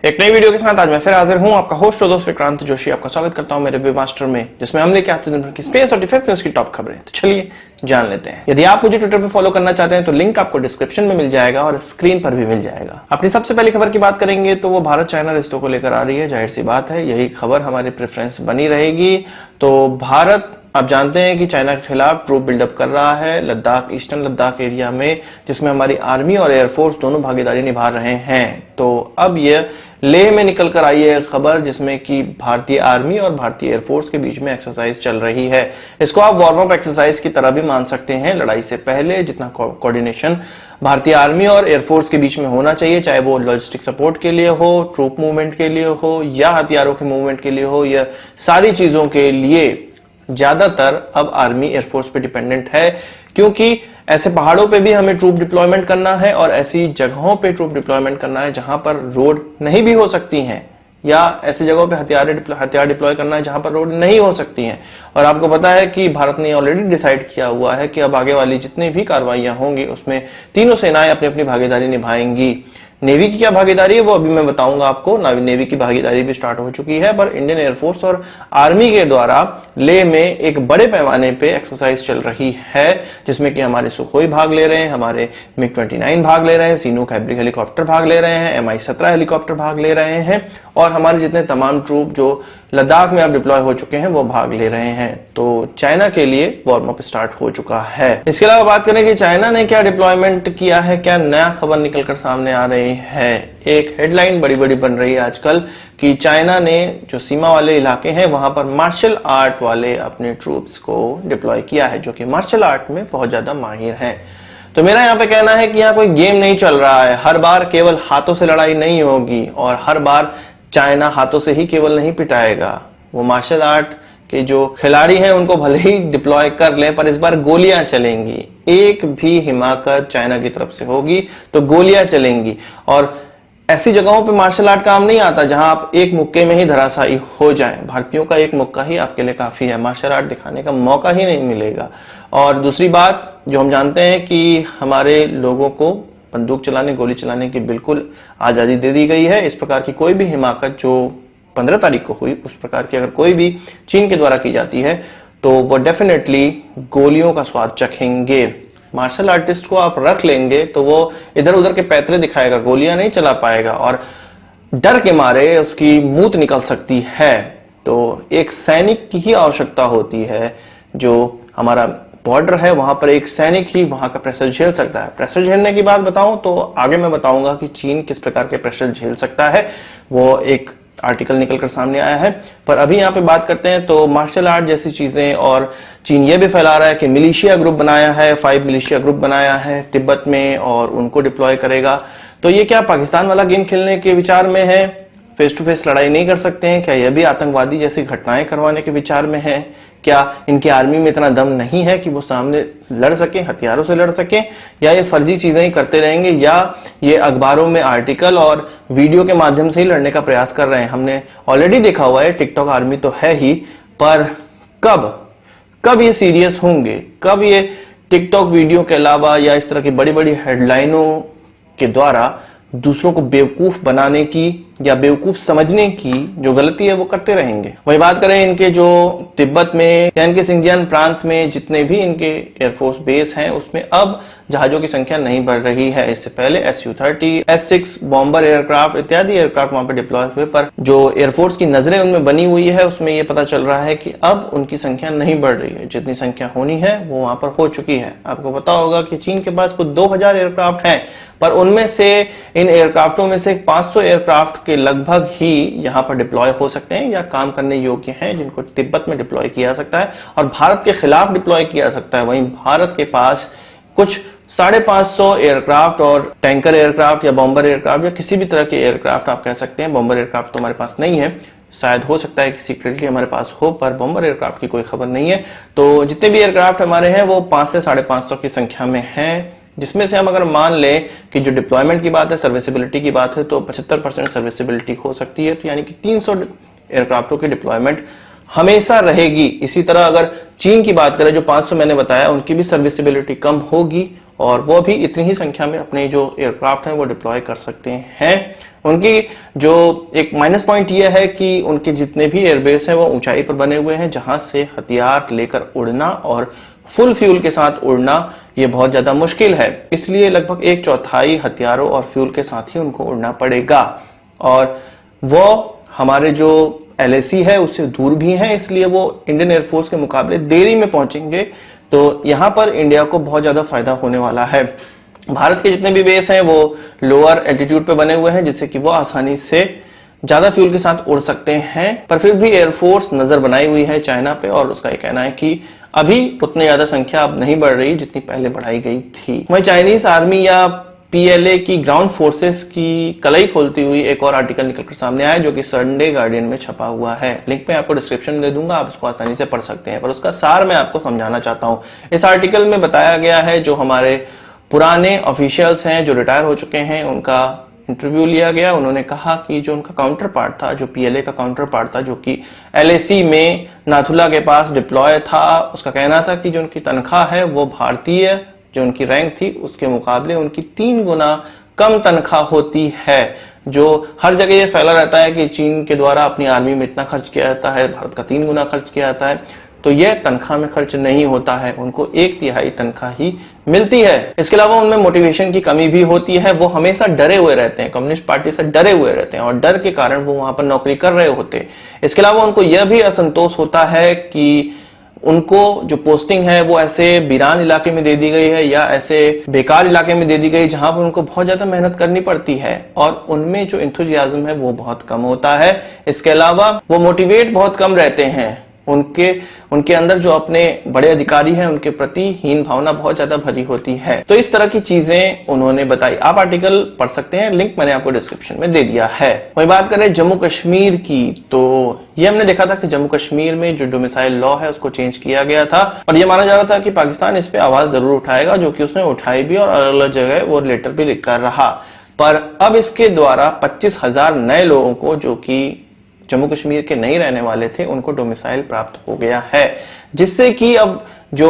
एक नई वीडियो के साथ आज मैं फिर हाजिर हूं, आपका होस्ट और दोस्त विक्रांत जोशी। आपका स्वागत करता हूं मेरे रिव्यू मास्टर में, जिसमें हम लेके आते हैं दिन भर की स्पेस और डिफेंस न्यूज की टॉप खबरें। तो चलिए जान लेते हैं। यदि आप मुझे ट्विटर पे फॉलो करना चाहते हैं तो लिंक आपको डिस्क्रिप्शन में मिल जाएगा और स्क्रीन पर भी मिल जाएगा। अपनी सबसे पहली खबर की बात करेंगे तो वो भारत चाइना रिश्तों को लेकर आ रही है। जाहिर सी बात है यही खबर हमारी प्रेफरेंस बनी रहेगी। तो भारत आप जानते हैं कि चाइना के खिलाफ ट्रूप बिल्डअप कर रहा है लद्दाख, ईस्टर्न लद्दाख एरिया में, जिसमें हमारी आर्मी और एयरफोर्स दोनों भागीदारी निभा रहे हैं। तो अब यह लेह में निकल कर आई है खबर, जिसमें कि भारतीय आर्मी और भारतीय एयरफोर्स के बीच में एक्सरसाइज चल रही है। इसको आप वार्म अप एक्सरसाइज की तरह भी मान सकते हैं। लड़ाई से पहले जितना कोऑर्डिनेशन भारतीय आर्मी और एयरफोर्स के बीच में होना चाहिए, चाहे वो लॉजिस्टिक सपोर्ट के लिए हो, ट्रूप मूवमेंट के लिए हो या हथियारों के मूवमेंट के लिए हो, यह सारी चीजों के लिए ज्यादातर अब आर्मी एयरफोर्स पे डिपेंडेंट है, क्योंकि ऐसे पहाड़ों पे भी हमें ट्रूप डिप्लॉयमेंट करना है और ऐसी जगहों पे ट्रूप डिप्लॉयमेंट करना है जहां पर रोड नहीं भी हो सकती हैं, या ऐसी जगहों पे हथियार डिप्लॉय करना है जहां पर रोड नहीं हो सकती हैं। और आपको पता है कि भारत ने ऑलरेडी डिसाइड किया हुआ है कि अब आगे वाली जितनी भी कार्रवाइयां होंगी उसमें तीनों सेनाएं अपनी अपनी भागीदारी निभाएंगी। नेवी की क्या भागीदारी है वो अभी मैं बताऊंगा आपको। नेवी की भागीदारी भी स्टार्ट हो चुकी है, पर इंडियन एयरफोर्स और आर्मी के द्वारा लेह में एक बड़े पैमाने पे एक्सरसाइज चल रही है, जिसमें कि हमारे सुखोई भाग ले रहे हैं, हमारे MiG-29 भाग ले रहे हैं, सीनूक हाइब्रिड हेलीकॉप्टर भाग ले रहे हैं, Mi-17 हेलीकॉप्टर भाग ले रहे हैं और हमारे जितने तमाम ट्रूप जो लद्दाख में अब डिप्लॉय हो चुके हैं वो भाग ले रहे हैं। तो चाइना के लिए वार्म अप स्टार्ट हो चुका है। इसके अलावा बात करें कि चाइना ने क्या डिप्लॉयमेंट किया है, क्या नया खबर निकलकर सामने आ रही है। एक हेडलाइन बड़ी बड़ी बन रही है आजकल कि चाइना ने जो सीमा वाले इलाके हैं वहां पर मार्शल आर्ट वाले अपने ट्रूप्स को डिप्लॉय किया है, जो कि मार्शल आर्ट में बहुत ज्यादा माहिर हैं। तो मेरा यहाँ पे कहना है कि यहाँ कोई गेम नहीं चल रहा है। हर बार केवल हाथों से लड़ाई नहीं होगी और हर बार चाइना हाथों से ही केवल नहीं पिटाएगा। वो मार्शल आर्ट के जो खिलाड़ी हैं उनको भले ही डिप्लॉय कर लें, पर इस बार गोलियां चलेंगी। एक भी हिमाकत चाइना की तरफ से होगी तो गोलियां चलेंगी। और ऐसी जगहों पे मार्शल आर्ट काम नहीं आता जहां आप एक मुक्के में ही धराशायी हो जाएं। भारतीयों का एक मुक्का ही आपके लिए काफी है, मार्शल आर्ट दिखाने का मौका ही नहीं मिलेगा। और दूसरी बात जो हम जानते हैं कि हमारे लोगों को बंदूक चलाने, गोली चलाने की बिल्कुल आजादी दे दी गई है। इस प्रकार की कोई भी हिमाकत जो 15 तारीख को हुई, उस प्रकार की अगर कोई भी चीन के द्वारा की जाती है तो वो डेफिनेटली गोलियों का स्वाद चखेंगे। मार्शल आर्टिस्ट को आप रख लेंगे तो वो इधर उधर के पैतरे दिखाएगा, गोलियां नहीं चला पाएगा और डर के मारे उसकी मूत निकल सकती है। तो एक सैनिक की ही आवश्यकता होती है। जो हमारा बॉर्डर है वहां पर एक सैनिक ही वहां का प्रेशर झेल सकता है। प्रेशर झेलने की बात बताऊं तो आगे मैं बताऊंगा कि चीन किस प्रकार के प्रेशर झेल सकता है, वो एक आर्टिकल निकलकर सामने आया है। पर अभी यहाँ पे बात करते हैं तो मार्शल आर्ट जैसी चीजें, और चीन ये भी फैला रहा है कि मिलिशिया ग्रुप बनाया है, 5 मिलिशिया ग्रुप बनाया है तिब्बत में और उनको डिप्लॉय करेगा। तो ये क्या पाकिस्तान वाला गेम खेलने के विचार में है? फेस टू फेस लड़ाई नहीं कर सकते हैं क्या? यह भी आतंकवादी जैसी घटनाएं करवाने के विचार में है क्या? इनकी आर्मी में इतना दम नहीं है कि वो सामने लड़ सके, हथियारों से लड़ सके? या ये फर्जी चीजें ही करते रहेंगे, या ये अखबारों में आर्टिकल और वीडियो के माध्यम से ही लड़ने का प्रयास कर रहे हैं? हमने ऑलरेडी देखा हुआ है, टिकटॉक आर्मी तो है ही, पर कब ये सीरियस होंगे? कब ये टिकटॉक वीडियो के अलावा या इस तरह की बड़ी बड़ी हेडलाइनों के द्वारा दूसरों को बेवकूफ बनाने की या बेवकूफ समझने की जो गलती है वो करते रहेंगे? वही बात करें इनके जो तिब्बत में या इनके सिंजियान प्रांत में जितने भी इनके एयरफोर्स बेस हैं उसमें अब जहाजों की संख्या नहीं बढ़ रही है। इससे पहले Su-30, S-6 बॉम्बर एयरक्राफ्ट इत्यादि एयरक्राफ्ट वहां पर डिप्लॉय हुए, पर जो एयरफोर्स की नजरें उनमें बनी हुई है उसमें यह पता चल रहा है कि अब उनकी संख्या नहीं बढ़ रही है। जितनी संख्या होनी है वो वहां पर हो चुकी है। आपको पता होगा कि चीन के पास कुछ 2000 एयरक्राफ्ट हैं, पर उनमें से इन एयरक्राफ्टों में से 500 एयरक्राफ्ट के लगभग ही यहाँ पर डिप्लॉय हो सकते हैं या काम करने योग्य हैं, जिनको तिब्बत में डिप्लॉय किया जा सकता है और भारत के खिलाफ डिप्लॉय किया जा सकता है। वहीं भारत के पास कुछ 550 एयरक्राफ्ट और टैंकर एयरक्राफ्ट या बॉम्बर एयरक्राफ्ट या किसी भी तरह के एयरक्राफ्ट आप कह सकते हैं। बॉम्बर एयरक्राफ्ट तो हमारे पास नहीं है, शायद हो सकता है कि सीक्रेटली हमारे पास हो, पर बॉम्बर एयरक्राफ्ट की कोई खबर नहीं है। तो जितने भी एयरक्राफ्ट हमारे हैं वो 500 से 550 की संख्या में हैं, जिसमें से हम अगर मान लें कि जो डिप्लॉयमेंट की बात है, सर्विसिबिलिटी की बात है, तो 75% सर्विसिबिलिटी हो सकती है। तो यानी कि 300 एयरक्राफ्टों की डिप्लॉयमेंट हमेशा रहेगी। इसी तरह अगर चीन की बात करें, जो 500 मैंने बताया, उनकी भी सर्विसिबिलिटी कम होगी और वो भी इतनी ही संख्या में अपने जो एयरक्राफ्ट हैं वो डिप्लॉय कर सकते हैं। उनकी जो एक माइनस पॉइंट ये है कि उनके जितने भी एयरबेस हैं वो ऊंचाई पर बने हुए हैं, जहां से हथियार लेकर उड़ना और फुल फ्यूल के साथ उड़ना ये बहुत ज्यादा मुश्किल है। इसलिए लगभग 1/4 हथियारों और फ्यूल के साथ ही उनको उड़ना पड़ेगा, और वो हमारे जो LAC है उससे दूर भी है, इसलिए वो इंडियन एयरफोर्स के मुकाबले देरी में पहुंचेंगे। तो यहां पर इंडिया को बहुत ज्यादा फायदा होने वाला है। भारत के जितने भी बेस हैं वो लोअर एल्टीट्यूड पे बने हुए हैं, जिससे कि वो आसानी से ज्यादा फ्यूल के साथ उड़ सकते हैं। पर फिर भी एयरफोर्स नजर बनाई हुई है चाइना पे, और उसका ये कहना है कि अभी उतनी ज्यादा संख्या अब नहीं बढ़ रही जितनी पहले बढ़ाई गई थी। वहीं चाइनीज आर्मी या PLA की ग्राउंड फोर्सेस की कलई खोलती हुई एक और आर्टिकल निकलकर सामने आया, जो कि संडे गार्डियन में छपा हुआ है। लिंक मैं आपको डिस्क्रिप्शन में दे दूंगा, आप इसको आसानी से पढ़ सकते हैं, पर उसका सार मैं आपको समझाना चाहता हूं। इस आर्टिकल में बताया गया है जो हमारे पुराने ऑफिशियल्स हैं जो रिटायर हो चुके हैं, उनका इंटरव्यू लिया गया। उन्होंने कहा कि जो उनका काउंटर पार्ट था, जो PLA का काउंटर पार्ट था, जो कि LAC में नाथुला के पास डिप्लॉय था, उसका कहना था कि जो उनकी तनख्वाह है वो भारतीय जो उनकी रैंक थी उसके मुकाबले उनकी 3 गुना कम तनख्वाह होती है। जो हर जगह ये फैला रहता है कि चीन के द्वारा अपनी आर्मी में इतना खर्च किया जाता है, भारत का 3 गुना खर्च किया जाता है, तो यह तनख्वाह में खर्च नहीं होता है, उनको 1/3 तनख्वाह ही मिलती है। इसके अलावा उनमें मोटिवेशन की कमी भी होती है, वो हमेशा डरे हुए रहते हैं, कम्युनिस्ट पार्टी से डरे हुए रहते हैं, और डर के कारण वो वहां पर नौकरी कर रहे होते हैं। इसके अलावा उनको यह भी असंतोष होता है कि उनको जो पोस्टिंग है वो ऐसे वीरान इलाके में दे दी गई है या ऐसे बेकार इलाके में दे दी गई जहां पर उनको बहुत ज्यादा मेहनत करनी पड़ती है, और उनमें जो एंथुजियाज्म है वो बहुत कम होता है। इसके अलावा वो मोटिवेट बहुत कम रहते हैं, उनके अंदर जो अपने बड़े अधिकारी हैं उनके प्रति हीन भावना बहुत ज्यादा भरी होती है। तो इस तरह की चीजें उन्होंने बताई। आप आर्टिकल पढ़ सकते हैं, लिंक मैंने आपको डिस्क्रिप्शन में दे दिया है। वही बात करें जम्मू कश्मीर की, तो ये हमने देखा था कि जम्मू कश्मीर में जो डोमिसाइल लॉ है उसको चेंज किया गया था, और ये माना जा रहा था कि पाकिस्तान इस पे आवाज जरूर उठाएगा, जो कि उसने उठाई भी और अलग अलग जगह वो लेटर भी लिखकर रहा। पर अब इसके द्वारा 25,000 नए लोगों को, जो कि जम्मू कश्मीर के नहीं रहने वाले थे, उनको डोमिसाइल प्राप्त हो गया है, जिससे कि अब जो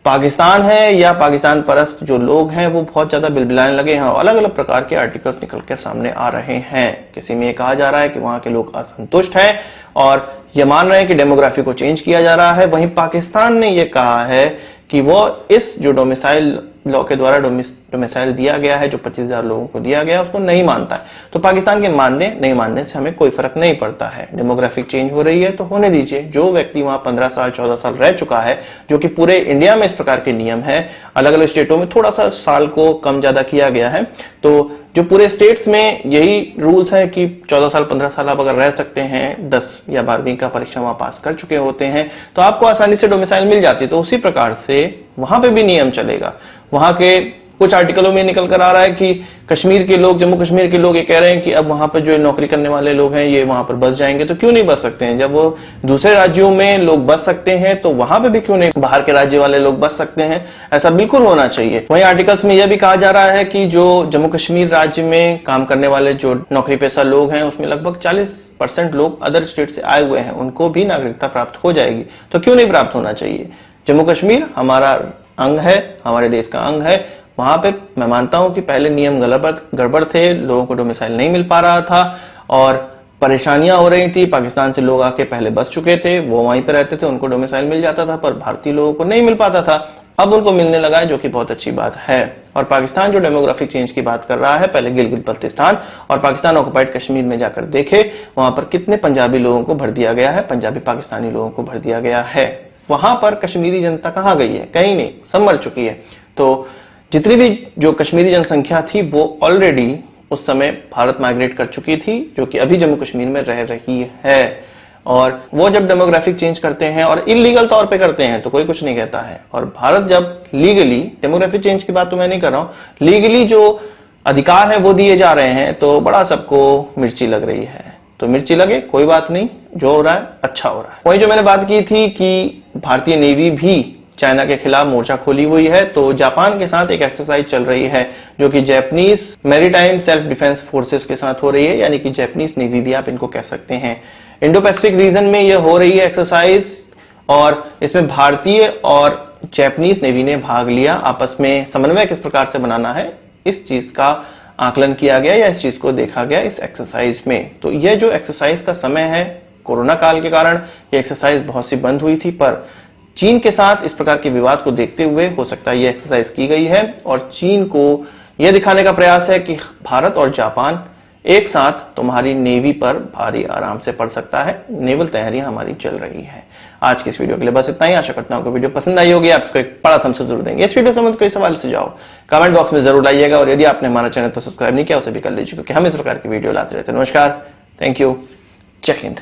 पाकिस्तान है या पाकिस्तान परस्त जो लोग हैं वो बहुत ज्यादा बिलबिलाने लगे हैं, और अलग अलग प्रकार के आर्टिकल्स निकल कर सामने आ रहे हैं। किसी में ये कहा जा रहा है कि वहां के लोग असंतुष्ट हैं और ये मान रहे हैं कि डेमोग्राफी को चेंज किया जा रहा है। वहीं पाकिस्तान ने ये कहा है कि वो इस जो डोमिसाइल लॉ के द्वारा डोमिसाइल दिया गया है, जो 25,000 लोगों को दिया गया, उसको नहीं मानता है। तो पाकिस्तान के मानने नहीं मानने से हमें कोई फर्क नहीं पड़ता है। डेमोग्राफिक चेंज हो रही है तो होने दीजिए। जो व्यक्ति वहां 15 साल 14 साल रह चुका है, जो कि पूरे इंडिया में इस प्रकार के नियम है, अलग अलग स्टेटों में थोड़ा सा साल को कम ज्यादा किया गया है, तो जो पूरे स्टेट्स में यही रूल्स है कि 14 साल 15 साल आप अगर रह सकते हैं, 10 या 12वीं का परीक्षा वहां पास कर चुके होते हैं, तो आपको आसानी से डोमिसाइल मिल जाती है। तो उसी प्रकार से वहां पे भी नियम चलेगा। वहां के कुछ आर्टिकलों में निकल कर आ रहा है कि कश्मीर के लोग, जम्मू कश्मीर के लोग ये कह रहे हैं कि अब वहां पर जो नौकरी करने वाले लोग हैं ये वहां पर बस जाएंगे। तो क्यों नहीं बस सकते हैं? जब वो दूसरे राज्यों में लोग बस सकते हैं तो वहां पे भी क्यों नहीं बाहर के राज्य वाले लोग बस सकते हैं? ऐसा बिल्कुल होना चाहिए। वहीं आर्टिकल्स में यह भी कहा जा रहा है कि जो जम्मू कश्मीर राज्य में काम करने वाले जो नौकरी पेशा लोग हैं उसमें लगभग 40% लोग अदर स्टेट से आए हुए हैं, उनको भी नागरिकता प्राप्त हो जाएगी। तो क्यों नहीं प्राप्त होना चाहिए? जम्मू कश्मीर हमारा अंग है, हमारे देश का अंग है। वहां पे मैं मानता हूं कि पहले नियम गड़बड़ थे, लोगों को डोमिसाइल नहीं मिल पा रहा था और परेशानियां हो रही थी। पाकिस्तान से लोग आके पहले बस चुके थे, वो वहीं पे रहते थे, उनको डोमिसाइल मिल जाता था, पर भारतीय लोगों को नहीं मिल पाता था। अब उनको मिलने लगा है, जो कि बहुत अच्छी बात है। और पाकिस्तान जो डेमोग्राफिक चेंज की बात कर रहा है, पहले गिलगित बल्तिस्तान और पाकिस्तान ऑक्युपाइड कश्मीर में जाकर देखे, वहां पर कितने पंजाबी लोगों को भर दिया गया है, पंजाबी पाकिस्तानी लोगों को भर दिया गया है। वहां पर कश्मीरी जनता कहां गई है? कहीं नहीं, सब मर चुकी है। तो जितनी भी जो कश्मीरी जनसंख्या थी वो ऑलरेडी उस समय भारत माइग्रेट कर चुकी थी, जो कि अभी जम्मू कश्मीर में रह रही है। और वो जब डेमोग्राफिक चेंज करते हैं और इलीगल तौर पे करते हैं तो कोई कुछ नहीं कहता है, और भारत जब लीगली, डेमोग्राफिक चेंज की बात तो मैं नहीं कर रहा हूं, लीगली जो अधिकार है वो दिए जा रहे हैं, तो बड़ा सबको मिर्ची लग रही है। तो मिर्ची लगे, कोई बात नहीं, जो हो रहा है अच्छा हो रहा है। वही जो मैंने बात की थी कि भारतीय नेवी भी चाइना के खिलाफ मोर्चा खोली हुई है, तो जापान के साथ एक एक्सरसाइज चल रही है जो कि Japanese maritime self defence forces के साथ हो रही है, यानी कि जापानीज नेवी भी आप इनको कह सकते हैं। इंडो पैसिफिक रीजन में यह हो रही है एक्सरसाइज, और इसमें भारतीय और जापानीज नेवी ने भाग लिया। आपस में समन्वय किस प्रकार से बनाना है, इस चीज का आकलन किया गया या इस चीज को देखा गया इस एक्सरसाइज में। तो यह जो एक्सरसाइज का समय है, कोरोना काल के कारण ये एक्सरसाइज बहुत सी बंद हुई थी, पर चीन के साथ इस प्रकार के विवाद को देखते हुए हो सकता है ये एक्सरसाइज की गई है और चीन को यह दिखाने का प्रयास है कि भारत और जापान एक साथ तुम्हारी नेवी पर भारी आराम से पड़ सकता है। नेवल तैयारियां हमारी चल रही है। आज की इस वीडियो के लिए बस इतना ही। आशा करता हूं कि वीडियो पसंद आई होगी। आप इसको एक बड़ा थम्स अप जरूर देंगे। इस वीडियो से संबंधित कोई सवाल सुझाव कमेंट बॉक्स में जरूर लाइएगा और यदि आपने हमारा चैनल तो सब्सक्राइब नहीं किया उसे भी कर लीजिए, क्योंकि हम इस प्रकार की वीडियो लाते रहते हैं। नमस्कार, थैंक यू, जय हिंद।